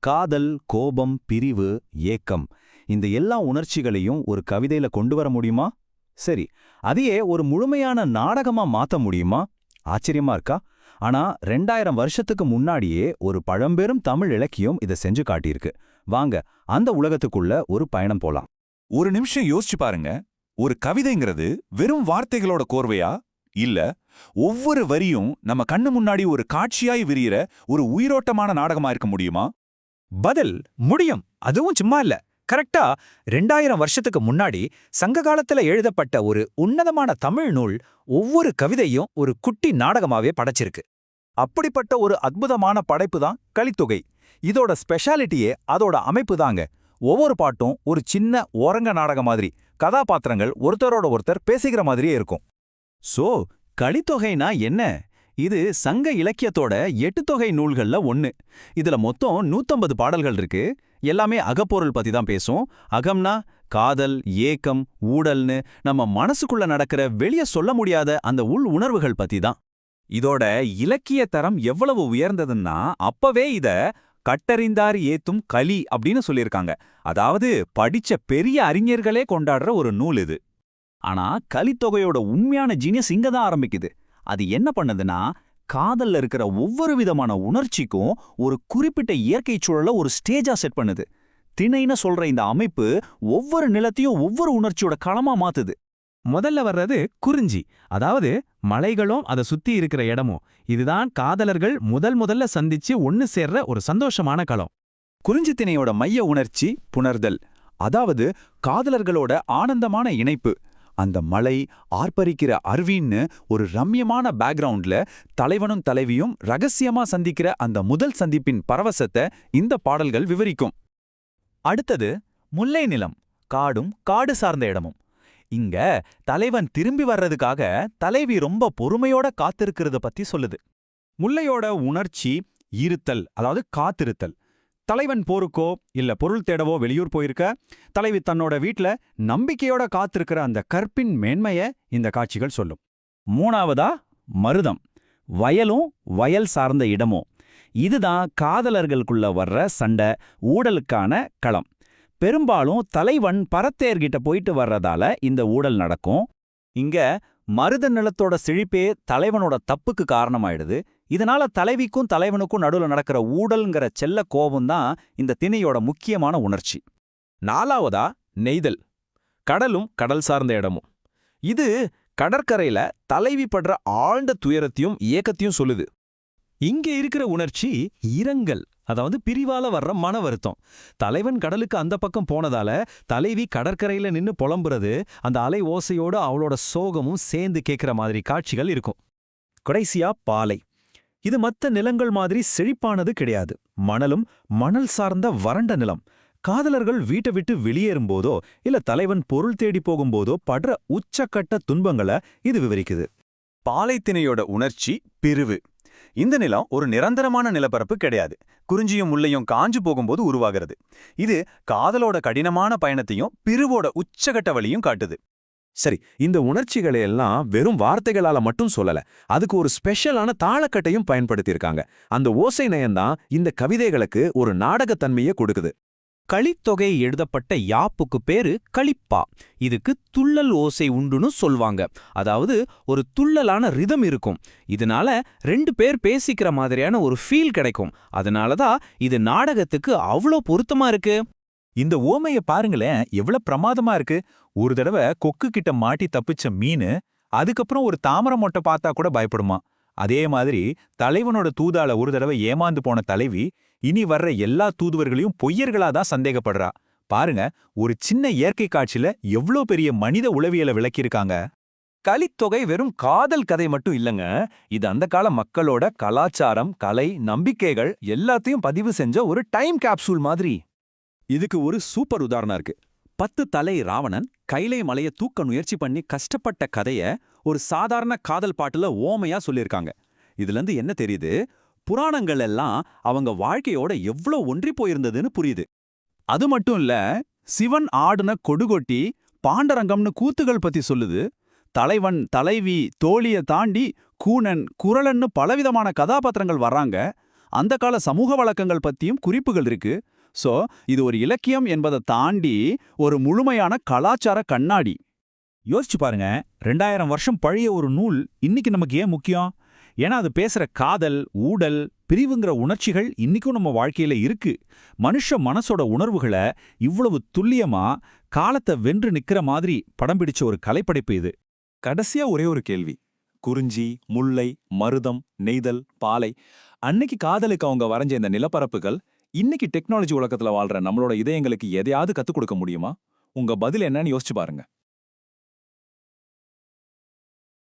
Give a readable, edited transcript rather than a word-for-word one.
காதல், கோபம், பிரிவு, ஏக்கம் இந்த எல்லா உணர்ச்சிகளையும் ஒரு கவிதையில கொண்டு வர முடியுமா? சரி, அதையே ஒரு முழுமையான நாடகமா மாத்த முடியுமா? ஆச்சரியமா இருக்கா? ஆனா 2000 வருஷத்துக்கு முன்னாடியே ஒரு பழம்பெரும் தமிழ் இலக்கியம் இதை செஞ்சு காட்டியிருக்கு. வாங்க அந்த உலகத்துக்குள்ள ஒரு பயணம் போலாம். ஒரு நிமிஷம் யோசிச்சு பாருங்க. ஒரு கவிதைங்கிறது வெறும் வார்த்தைகளோட கோர்வையா? இல்ல, ஒவ்வொரு வரியும் நம்ம கண்ணு முன்னாடி ஒரு காட்சியாய் விரியிற ஒரு உயிரோட்டமான நாடகமா இருக்க முடியுமா? பதில் முடியும். அதுவும் சும்மா இல்ல. கரெக்டா 2000 வருஷத்துக்கு முன்னாடி சங்க காலத்துல எழுதப்பட்ட ஒரு உன்னதமான தமிழ் நூல் ஒவ்வொரு கவிதையும் ஒரு குட்டி நாடகமாவே படைச்சிருக்கு. அப்படிப்பட்ட ஒரு அற்புதமான படைப்பு தான் கலித்தொகை. இதோட ஸ்பெஷாலிட்டியே அதோட அமைப்பு தாங்க. ஒவ்வொரு பாட்டும் ஒரு சின்ன ஓரங்க நாடகம் மாதிரி, கதாபாத்திரங்கள் ஒருத்தரோட ஒருத்தர் பேசிக்கிற மாதிரியே இருக்கும். சோ கலித்தொகைனா என்ன? இது சங்க இலக்கியத்தோட 8 தொகை நூல்கள்ல ஒன்னு. இதுல மொத்தம் 150 பாடல்கள் இருக்கு. எல்லாமே அகப்பொருள் பத்தி தான் பேசும். அகம்னா காதல், ஏக்கம், ஊடல்னு நம்ம மனசுக்குள்ள நடக்கிற வெளிய சொல்ல முடியாத அந்த உள் உணர்வுகள் பத்தி தான். இதோட இலக்கிய தரம் எவ்வளவு உயர்ந்ததுன்னா அப்பவே இத கட்டறிந்தார் ஏத்தும் கலி அப்படின்னு சொல்லியிருக்காங்க. அதாவது படிச்ச பெரிய அறிஞர்களே கொண்டாடுற ஒரு நூல் இது. ஆனா கலித்தொகையோட உண்மையான ஜீனியஸ் இங்க தான் ஆரம்பிக்குது. அது என்ன பண்ணுதுன்னா, காதல்ல இருக்கிற ஒவ்வொரு விதமான உணர்ச்சிக்கும் ஒரு குறிப்பிட்ட இயற்கை சூழல ஒரு ஸ்டேஜா செட் பண்ணுது. திணைன்னு சொல்ற இந்த அமைப்பு ஒவ்வொரு நிலத்தையும் ஒவ்வொரு உணர்ச்சியோட களமா மாத்துது. முதல்ல வர்றது குறிஞ்சி, அதாவது மலைகளும் அதை சுத்தி இருக்கிற இடமும். இதுதான் காதலர்கள் முதல்ல சந்திச்சு ஒன்னு சேர்ற ஒரு சந்தோஷமான களம். குறிஞ்சி திணையோட மைய உணர்ச்சி புணர்தல், அதாவது காதலர்களோட ஆனந்தமான இணைப்பு. அந்த மலை ஆர்ப்பரிக்கிற அருவின்னு ஒரு ரம்யமான பேக்ரவுண்ட்ல தலைவனும் தலைவியும் ரகசியமா சந்திக்கிற அந்த முதல் சந்திப்பின் பரவசத்தை இந்த பாடல்கள் விவரிக்கும். அடுத்தது முல்லை நிலம், காடும் காடு சார்ந்த இடமும். இங்க தலைவன் திரும்பி வர்றதுக்காக தலைவி ரொம்ப பொறுமையோட காத்திருக்கிறத பத்தி சொல்லுது. முல்லையோட உணர்ச்சி இருத்தல், அதாவது காத்திருத்தல். தலைவன் போருக்கோ இல்ல பொருள் தேடவோ வெளியூர் போயிருக்க, தலைவி தன்னோட வீட்ல நம்பிக்கையோட காத்திருக்கிற அந்த கற்பின் மேன்மைய இந்த காட்சிகள் சொல்லும். மூணாவதா மருதம், வயலும் வயல் சார்ந்த இடமும். இதுதான் காதலர்களுக்குள்ள வர்ற சண்டை, ஊடலுக்கான களம். பெரும்பாலும் தலைவன் பரத்தேர்கிட்ட போயிட்டு வர்றதால இந்த ஊடல் நடக்கும். இங்க மருத நிலத்தோட செழிப்பே தலைவனோட தப்புக்கு காரணமாயிடுது. இதனால தலைவிக்கும் தலைவனுக்கும் நடுவுல நடக்கிற ஊடல்ங்கிற செல்ல கோபம்தான் இந்த திணையோட முக்கியமான உணர்ச்சி. நாலாவதா நெய்தல், கடலும் கடல் சார்ந்த இடமும். இது கடற்கரையில தலைவி படுற ஆழ்ந்த துயரத்தையும் ஏக்கத்தையும் சொல்லுது. இங்க இருக்கிற உணர்ச்சி இரங்கல், அதாவது பிரிவால வர்ற மன வருத்தம். தலைவன் கடலுக்கு அந்த பக்கம் போனதால தலைவி கடற்கரையில நின்னு புலம்புறது, அந்த அலை ஓசையோட அவளோட சோகமும் சேர்ந்து கேட்கிற மாதிரி காட்சிகள் இருக்கும். கடைசியா பாலை. இது மத்த நிலங்கள் மாதிரி செழிப்பானது கிடையாது. மணலும் மணல் சார்ந்த வறண்ட நிலம். காதலர்கள் வீட்டை விட்டு வெளியேறும்போதோ இல்ல தலைவன் பொருள் தேடி போகும்போதோ படுற உச்சக்கட்ட துன்பங்களை இது விவரிக்குது. பாலைத்திணையோட உணர்ச்சி பிரிவு. இந்த நிலம் ஒரு நிரந்தரமான நிலப்பரப்பு கிடையாது. குறிஞ்சியும் முல்லையும் காஞ்சு போகும்போது உருவாகிறது. இது காதலோட கடினமான பயணத்தையும் பிரிவோட உச்சகட்ட வழியும் காட்டுது. சரி, இந்த உணர்ச்சிகளை எல்லாம் வெறும் வார்த்தைகளால மட்டும் சொல்லல, அதுக்கு ஒரு ஸ்பெஷலான தாளக்கட்டையும் பயன்படுத்தியிருக்காங்க. அந்த ஓசை நயம்தான் இந்த கவிதைகளுக்கு ஒரு நாடகத்தன்மையை கொடுக்குது. கலித்தொகை எழுதப்பட்ட யாப்புக்கு பேரு களிப்பா. இதுக்கு துள்ளல் ஓசை உண்டுன்னு சொல்வாங்க. அதாவது ஒரு துள்ளலான ரிதம் இருக்கும். இதனால 2 பேர் பேசிக்கிற மாதிரியான ஒரு ஃபீல் கிடைக்கும். அதனாலதான் இது நாடகத்துக்கு அவ்வளோ பொருத்தமா இருக்கு. இந்த ஓமைய பாருங்களேன், எவ்வளவு பிரமாதமா இருக்கு. ஒரு தடவை கொக்கு கிட்ட மாட்டி தப்பிச்ச மீன் அதுக்கப்புறம் ஒரு தாமரை மொட்டை பார்த்தா கூட பயப்படுமா. அதே மாதிரி தலைவனோட தூதால ஒரு தடவை ஏமாந்து போன தலைவி இனி வர்ற எல்லா தூதுவர்களையும் பொய்யர்களாதான் சந்தேகப்படுறா. பாருங்க, ஒரு சின்ன இயற்கை காட்சியில எவ்வளோ பெரிய மனித உளவியலை விளக்கியிருக்காங்க. கலித்தொகை வெறும் காதல் கதை மட்டும் இல்லங்க, இது அந்த கால மக்களோட கலாச்சாரம், கலை, நம்பிக்கைகள் எல்லாத்தையும் பதிவு செஞ்ச ஒரு டைம் கேப்சூல் மாதிரி. இதுக்கு ஒரு சூப்பர் உதாரணம் இருக்கு. 10 தலை ராவணன் கைலை மலைய தூக்க முயற்சி பண்ணி கஷ்டப்பட்ட கதைய ஒரு சாதாரண காதல் பாட்டுல ஓமையா சொல்லியிருக்காங்க. இதுலேருந்து என்ன தெரியுது? புராணங்கள் எல்லாம் அவங்க வாழ்க்கையோட எவ்வளோ ஒன்றி போயிருந்ததுன்னு புரியுது. அது மட்டும் இல்ல, சிவன் ஆடுன கொடுகொட்டி பாண்டரங்கம்னு கூத்துகள் பத்தி சொல்லுது. தலைவன் தலைவி தோழிய தாண்டி கூனன் குரலன்னு பலவிதமான கதாபாத்திரங்கள் வர்றாங்க. அந்த கால சமூக வழக்கங்கள் பத்தியும் குறிப்புகள் இருக்கு. சோ இது ஒரு இலக்கியம் என்பதை தாண்டி ஒரு முழுமையான கலாச்சார கண்ணாடி. யோசிச்சு பாருங்க, 2000 வருஷம் பழைய ஒரு நூல் இன்னைக்கு நமக்கு ஏன் முக்கியம்? ஏன்னா அது பேசுற காதல், ஊடல், பிரிவுங்கிற உணர்ச்சிகள் இன்னைக்கும் நம்ம வாழ்க்கையில இருக்கு. மனுஷ மனசோட உணர்வுகளை இவ்வளவு துல்லியமா காலத்தை வென்று நிக்கிற மாதிரி படம் பிடிச்ச ஒரு கலைப்படைப்பு இது. கடைசியா ஒரே ஒரு கேள்வி. குறிஞ்சி, முல்லை, மருதம், நெய்தல், பாலை, அன்னைக்கு காதலுக்கு அவங்க வரைஞ்ச இந்த நிலப்பரப்புகள் இன்னைக்கு டெக்னாலஜி உலகத்துல வாழ்ற நம்மளோட இதயங்களுக்கு எதையாவது கத்துக் கொடுக்க முடியுமா? உங்க பதில் என்னன்னு யோசிச்சு பாருங்க.